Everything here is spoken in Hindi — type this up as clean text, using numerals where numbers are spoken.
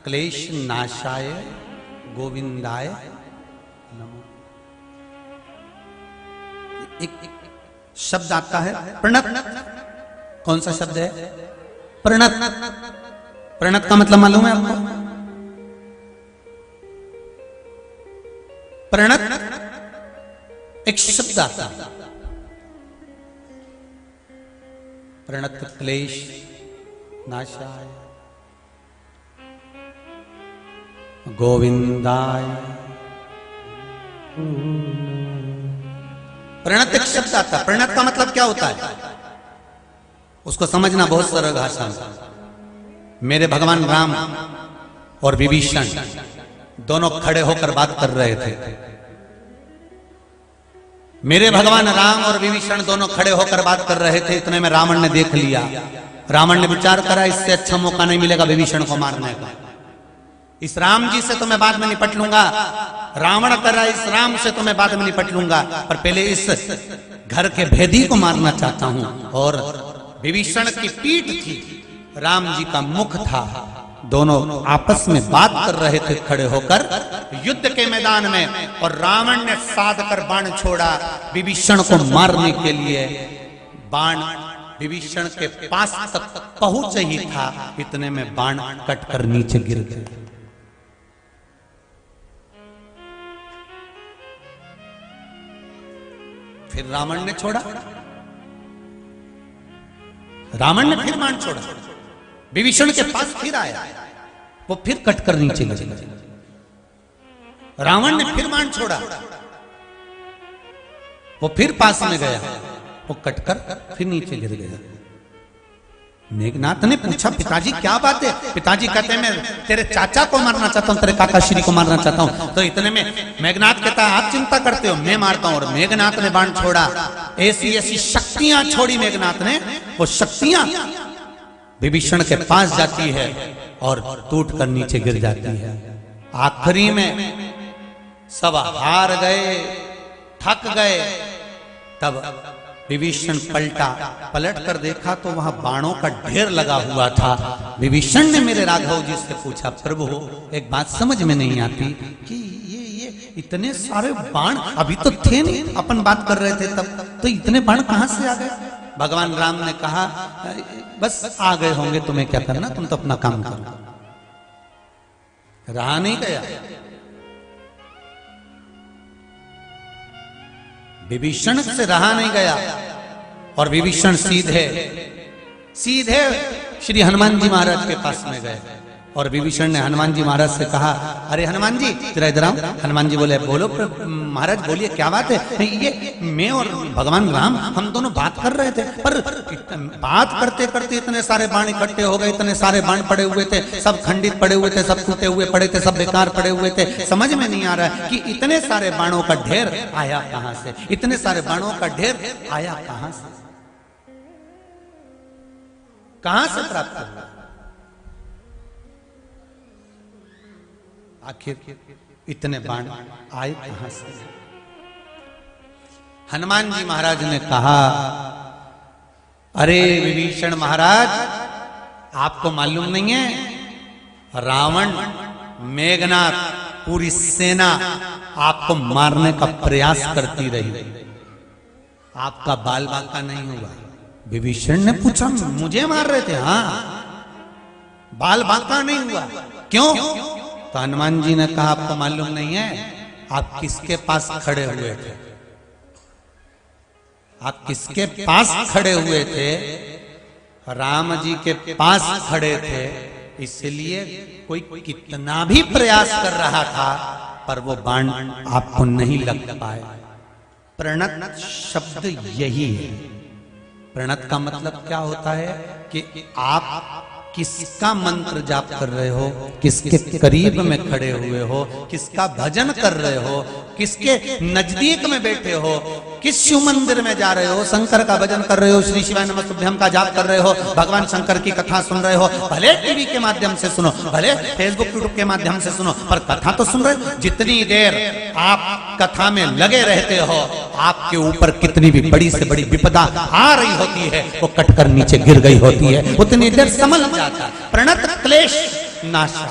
क्लेश नाशाय गोविंदाय नमो। एक शब्द आता है प्रणत। कौन सा शब्द है? प्रणत। प्रणत का मतलब मालूम है आपको? प्रणत एक शब्द आता है। प्रणत क्लेश नाशाय गोविंदाय। प्रणत एक शब्द आता है। प्रणत का मतलब क्या होता है उसको समझना बहुत सरल भाषा में। मेरे भगवान राम और विभीषण दोनों खड़े होकर बात कर रहे थे। मेरे भगवान राम और विभीषण दोनों खड़े होकर बात कर रहे थे। इतने में रावण ने देख लिया। रावण ने विचार करा इससे अच्छा मौका नहीं मिलेगा विभीषण को मारने का। इस राम जी से तो मैं बाद में निपट लूंगा। रावण करा इस राम से तो मैं बाद में निपट लूंगा, पर पहले इस घर के भेदी को मारना चाहता हूं। और विभीषण की पीठ थी, राम जी का मुख था। दोनों आपस में बात कर रहे थे खड़े होकर युद्ध के मैदान में। और रावण ने साध कर बाण छोड़ा विभीषण को मारने के लिए। बाण विभीषण के पास तक पहुंच ही था, इतने में बाण कटकर नीचे गिर गए। फिर रावण ने छोड़ा। रावण ने फिर बाण छोड़ा, विभीषण के पास फिर आया, वो फिर कटकर नीचे गिर गया। रावण ने फिर बाण छोड़ा, वो फिर पास में गया, वो कटकर फिर नीचे गिर गया। मेघनाथ ने पूछा पिताजी क्या बात है? पिताजी कहते हैं मैं तेरे चाचा को मारना चाहता हूं, तेरे काका श्री को मारना चाहता हूं। तो इतने में मेघनाथ कहता है आप चिंता करते हो, मैं मारता हूं। और मेघनाथ ने बाण छोड़ा, ऐसी ऐसी शक्तियां छोड़ी मेघनाथ ने। वो शक्तियां विभीषण के पास जाती है और टूट कर नीचे गिर जाती है। आखिरी में सब हार गए, थक गए। तब विभीषण पलट कर देखा तो वहां बाणों का ढेर लगा हुआ था। विभीषण ने मेरे राघव जी से पूछा प्रभु एक बात समझ में नहीं आती कि ये इतने सारे बाण अभी तो थे नहीं, अपन बात कर रहे थे तब, तो इतने बाण कहां से आ गए? भगवान राम ने कहा बस आ गए होंगे, तुम्हें क्या करना, तुम तो अपना काम करो। रहा नहीं गया। विभीषण से रहा नहीं गया और विभीषण सीधे श्री हनुमान जी महाराज के पास में गए। और विभीषण ने हनुमान जी महाराज से कहा अरे हनुमान जी जरा इधर आओ। हनुमान जी बोले बोलो महाराज बोलिए क्या बात है? ये मैं और भगवान राम हम दोनों बात कर रहे थे, पर बात करते करते इतने सारे बाण इकट्ठे हो गए, इतने सारे बाण पड़े हुए थे, सब खंडित पड़े हुए थे, सब टूटे हुए पड़े थे, सब बेकार पड़े हुए थे। समझ में नहीं आ रहा है कि इतने सारे बाणों का ढेर आया कहां से, इतने सारे बाणों का ढेर आया कहां से, कहां से प्राप्त हुआ? आखिर इतने बाण आए कहां से? हनुमान जी महाराज ने कहा अरे विभीषण महाराज आपको मालूम नहीं है रावण मेघनाथ पूरी सेना आपको मारने का प्रयास करती रही, आपका बाल बांका नहीं हुआ। विभीषण ने पूछा मुझे मार रहे थे? हाँ, बाल बांका नहीं हुआ। क्यों? तो हनुमान जी ने कहा आपको मालूम नहीं है आप किसके पास खड़े हुए थे? आप किसके पास खड़े हुए थे? राम जी के पास खड़े थे, इसलिए कोई कितना भी प्रयास कर रहा था पर वो बाण आपको नहीं लग पाए। प्रणत शब्द यही है। प्रणत का मतलब क्या होता है कि आप किसका मंत्र जाप कर रहे हो, किसके करीब में खड़े हुए हो, किसका भजन कर रहे हो, किसके नजदीक में बैठे हो, किस शिव मंदिर में जा रहे हो, शंकर का भजन कर रहे हो, श्री शिवाय नमस्तुभ्यं का जाप कर रहे हो, भगवान शंकर की कथा सुन रहे हो, भले टीवी के माध्यम से सुनो, भले फेसबुक यूट्यूब के माध्यम से सुनो, पर कथा तो सुन रहे हो। जितनी देर आप कथा में लगे रहते हो आपके ऊपर कितनी भी बड़ी से बड़ी विपदा आ रही होती है वो कटकर नीचे गिर गई होती है, उतनी देर समझ जाता। प्रणत क्लेश नाशा।